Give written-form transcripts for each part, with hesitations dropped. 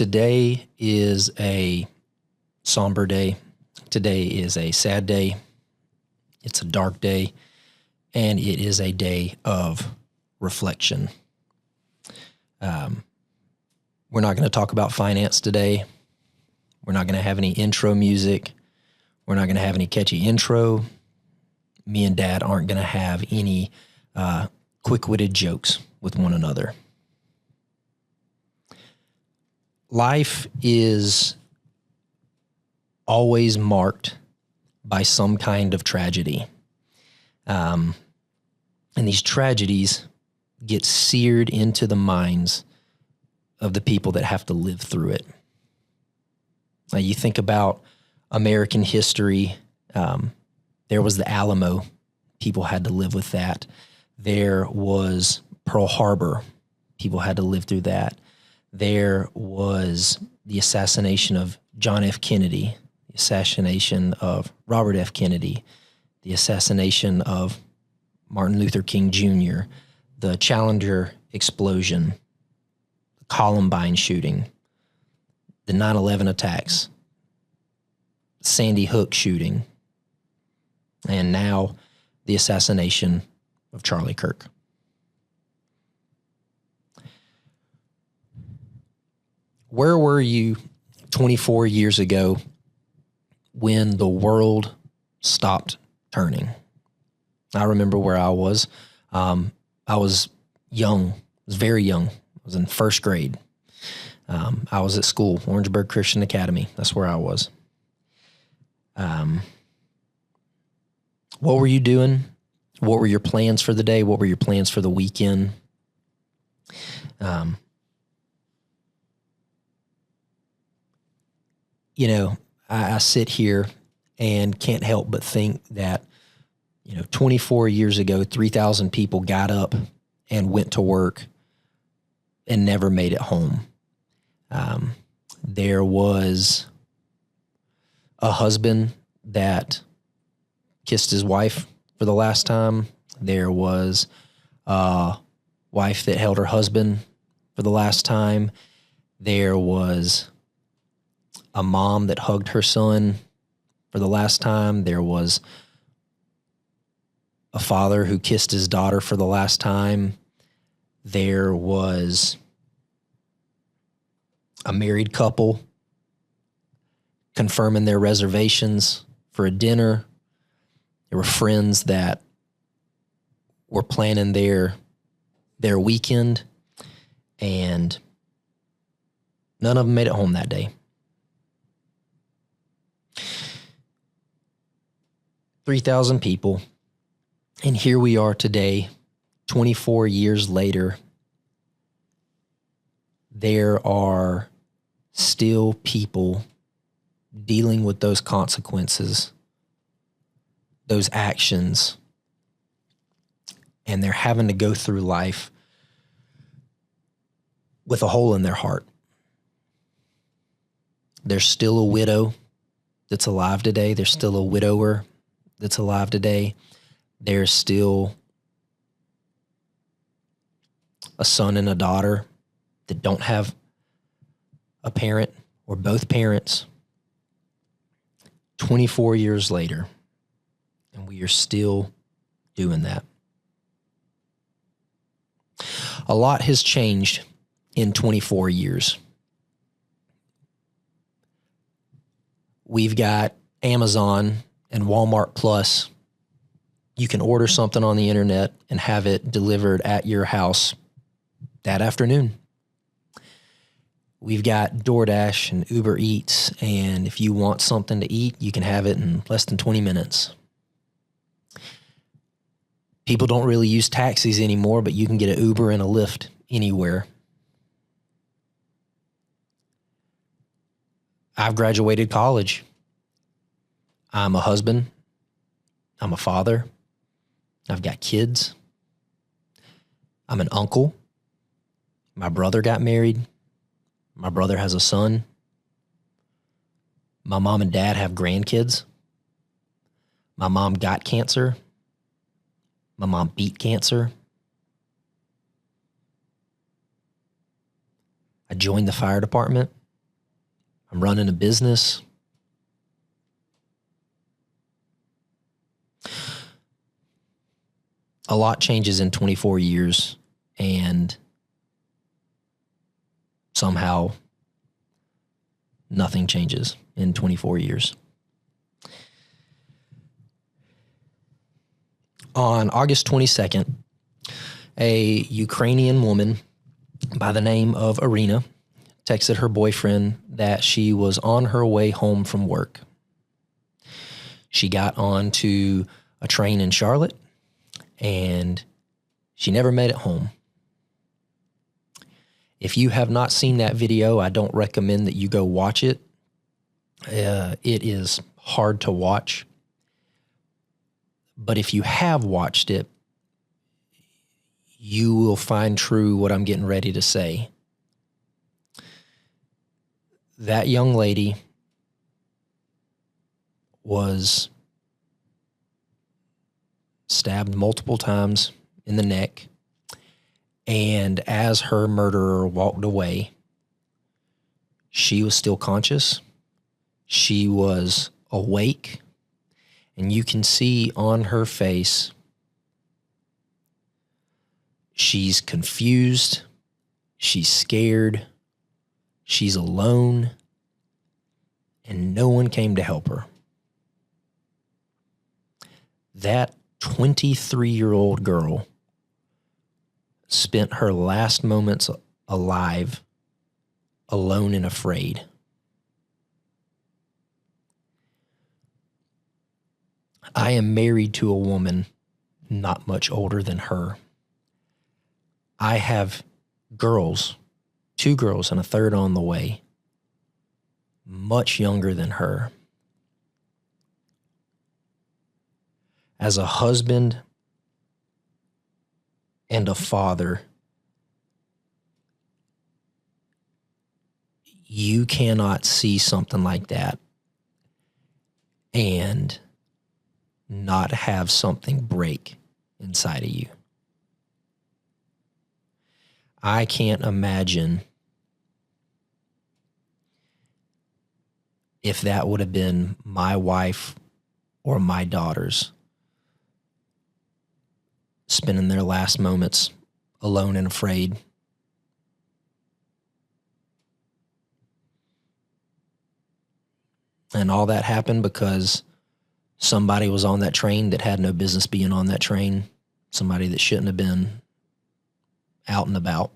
Today is a somber day. Today is a sad day. It's a dark day, and it is a day of reflection. We're not going to talk about finance today. We're not going to have any intro music. We're not going to have any catchy intro. Me and Dad aren't going to have any quick-witted jokes with one another. Life is always marked by some kind of tragedy. And these tragedies get seared into the minds of the people that have to live through it. Now, you think about American history, there was the Alamo. People had to live with that. There was Pearl Harbor. People had to live through that. There was the assassination of John F. Kennedy, the assassination of Robert F. Kennedy, the assassination of Martin Luther King Jr., the Challenger explosion, the Columbine shooting, the 9/11 attacks, Sandy Hook shooting, and now the assassination of Charlie Kirk. Where were you 24 years ago when the world stopped turning? I remember where I was. I was young. I was very young. I was in first grade. I was at school, Orangeburg Christian Academy. That's where I was. What were you doing? What were your plans for the day? What were your plans for the weekend? I sit here and can't help but think that, 24 years ago, 3,000 people got up and went to work and never made it home. There was a husband that kissed his wife for the last time. There was a wife that held her husband for the last time. There was a mom that hugged her son for the last time. There was a father who kissed his daughter for the last time. There was a married couple confirming their reservations for a dinner. There were friends that were planning their weekend, and none of them made it home that day. 3,000 people, and here we are today, 24 years later. There are still people dealing with those consequences, those actions, and they're having to go through life with a hole in their heart. There's still a widow that's alive today. There's still a widower that's alive today. There's still a son and a daughter that don't have a parent or both parents. 24 years later, and we are still doing that. A lot has changed in 24 years. We've got Amazon and Walmart Plus. You can order something on the internet and have it delivered at your house that afternoon. We've got DoorDash and Uber Eats, and if you want something to eat, you can have it in less than 20 minutes. People don't really use taxis anymore, but you can get an Uber and a Lyft anywhere. I've graduated college. I'm a husband. I'm a father. I've got kids. I'm an uncle. My brother got married. My brother has a son. My mom and dad have grandkids. My mom got cancer. My mom beat cancer. I joined the fire department. I'm running a business. A lot changes in 24 years, and somehow nothing changes in 24 years. On August 22nd, a Ukrainian woman by the name of Irina texted her boyfriend that she was on her way home from work. She got onto a train in Charlotte, and she never made it home. If you have not seen that video, I don't recommend that you go watch it. It is hard to watch. But if you have watched it, you will find true what I'm getting ready to say. That young lady was stabbed multiple times in the neck, and as her murderer walked away, she was still conscious. She was awake, and you can see on her face she's confused, she's scared, she's alone, and no one came to help her. That 23-year-old girl spent her last moments alive, alone and afraid. I am married to a woman not much older than her. I have girls, 2 girls and a third on the way, much younger than her. As a husband and a father, you cannot see something like that and not have something break inside of you. I can't imagine if that would have been my wife or my daughters spending their last moments alone and afraid. And all that happened because somebody was on that train that had no business being on that train, somebody that shouldn't have been out and about.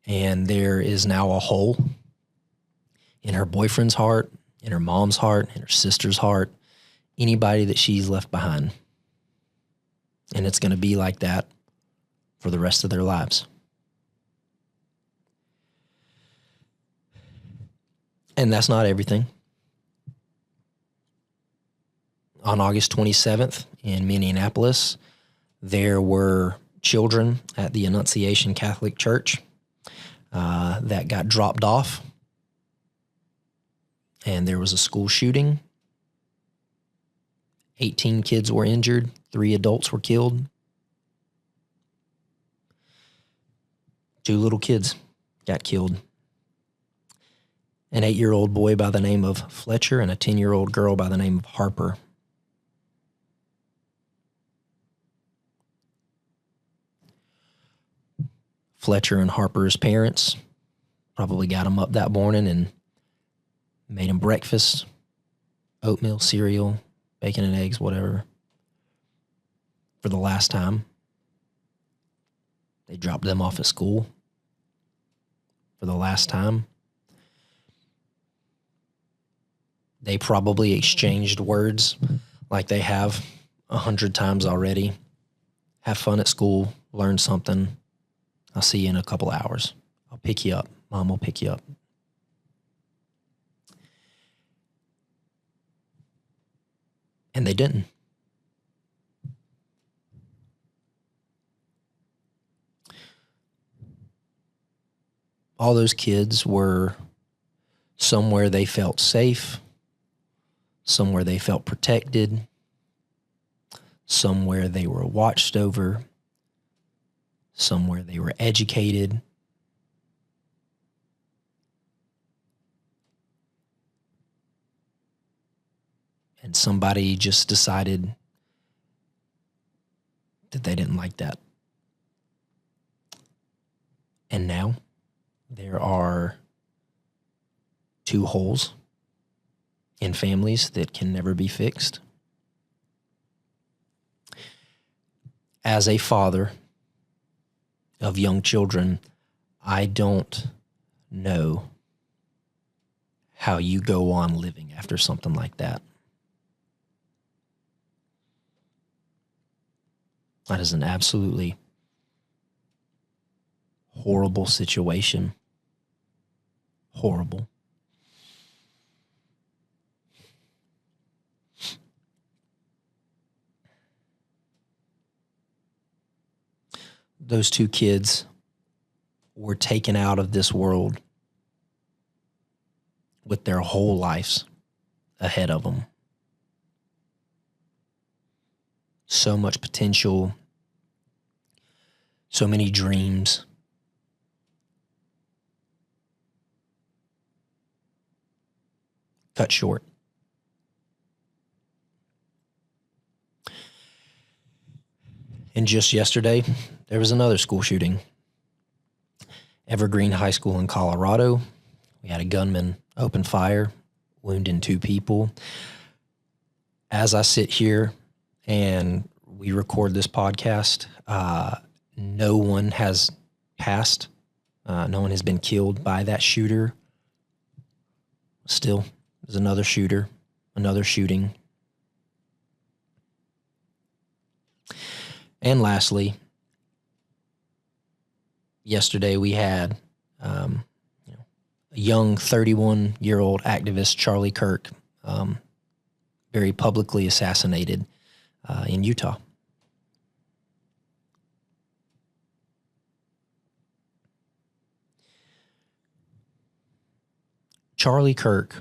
And there is now a hole in her boyfriend's heart, in her mom's heart, in her sister's heart, anybody that she's left behind. And it's going to be like that for the rest of their lives. And that's not everything. On August 27th in Minneapolis, there were children at the Annunciation Catholic Church that got dropped off. And there was a school shooting. 18 kids were injured. 3 adults were killed. 2 little kids got killed. An 8-year-old boy by the name of Fletcher and a 10-year-old girl by the name of Harper. Fletcher and Harper's parents probably got them up that morning and made them breakfast, oatmeal, cereal, bacon and eggs, whatever, for the last time. They dropped them off at school for the last time. They probably exchanged words like they have 100 times already. Have fun at school, learn something. I'll see you in a couple hours. I'll pick you up. Mom will pick you up. And they didn't. All those kids were somewhere they felt safe, somewhere they felt protected, somewhere they were watched over, somewhere they were educated. and somebody just decided that they didn't like that. And now there are 2 holes in families that can never be fixed. As a father of young children, I don't know how you go on living after something like that. That is an absolutely horrible situation. Horrible. Those 2 kids were taken out of this world with their whole lives ahead of them. So much potential, so many dreams. Cut short. And just yesterday, there was another school shooting. Evergreen High School in Colorado. We had a gunman open fire, wounding 2 people. As I sit here and we record this podcast, no one has passed. No one has been killed by that shooter. Still, there's another shooter, another shooting. And lastly, yesterday we had a young 31-year-old activist, Charlie Kirk, very publicly assassinated in Utah. Charlie Kirk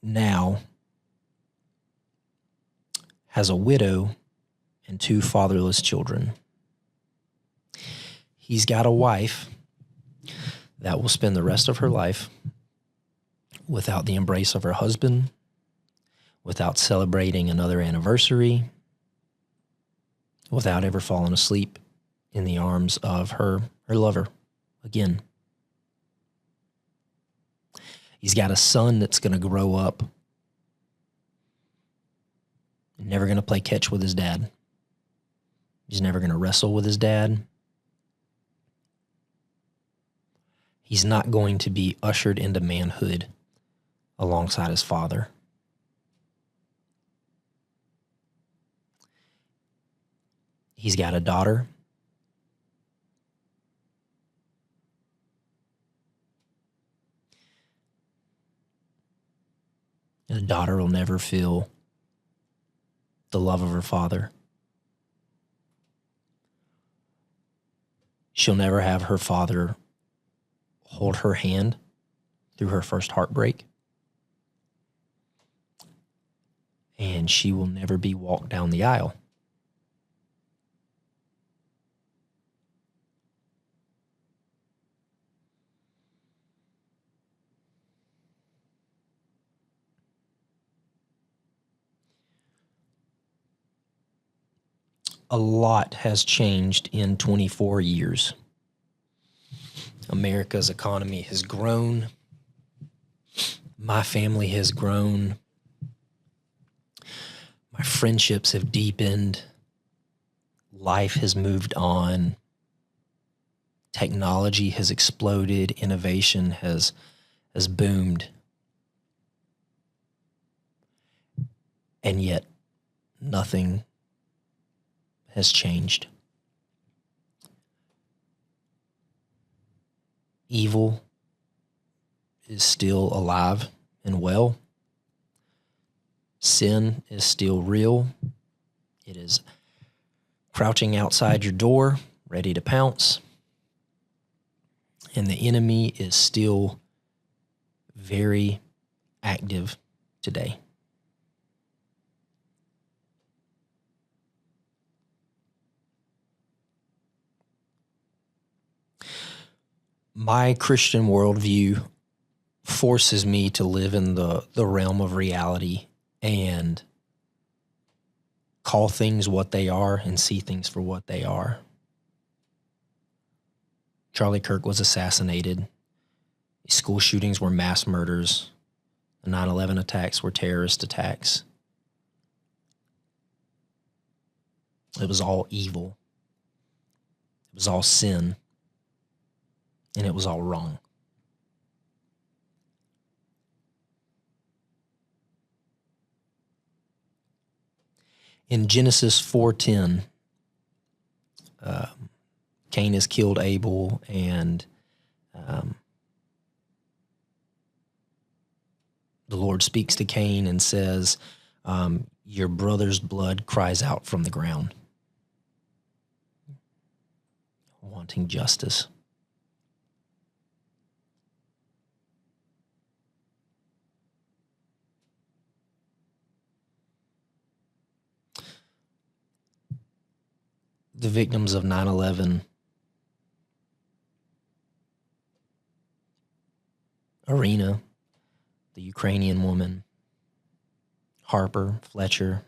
now has a widow and 2 fatherless children. He's got a wife that will spend the rest of her life without the embrace of her husband, without celebrating another anniversary, without ever falling asleep in the arms of her lover again. He's got a son that's going to grow up never going to play catch with his dad. He's never going to wrestle with his dad. He's not going to be ushered into manhood alongside his father. He's got a daughter. And the daughter will never feel the love of her father. She'll never have her father hold her hand through her first heartbreak. And she will never be walked down the aisle. A lot has changed in 24 years. America's economy has grown. My family has grown. My friendships have deepened. Life has moved on. Technology has exploded. Innovation has boomed. And yet, nothing has changed. Evil is still alive and well. Sin is still real. It is crouching outside your door, ready to pounce. And the enemy is still very active today. My Christian worldview forces me to live in the realm of reality and call things what they are and see things for what they are. Charlie Kirk was assassinated. School shootings were mass murders. The 9/11 attacks were terrorist attacks. It was all evil. It was all sin. And it was all wrong. In Genesis 4:10, Cain has killed Abel, and the Lord speaks to Cain and says, your brother's blood cries out from the ground, wanting justice. The victims of 9/11 Arena, the Ukrainian woman, Harper, Fletcher,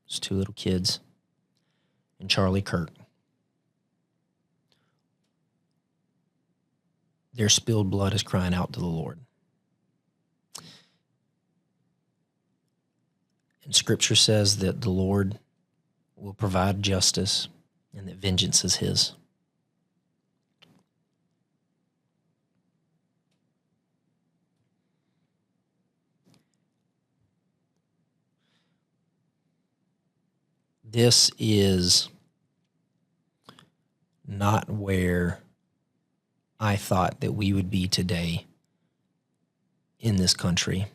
his two little kids, and Charlie Kirk. Their spilled blood is crying out to the Lord. And Scripture says that the Lord will provide justice and that vengeance is his. This is not where I thought that we would be today in this country.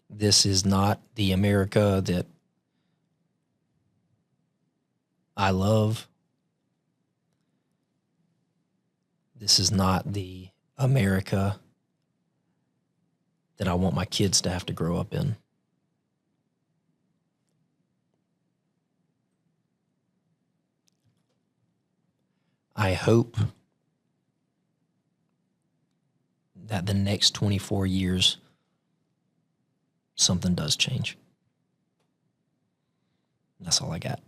This is not the America that I love. This is not the America that I want my kids to have to grow up in. I hope that the next 24 years, something does change. That's all I got.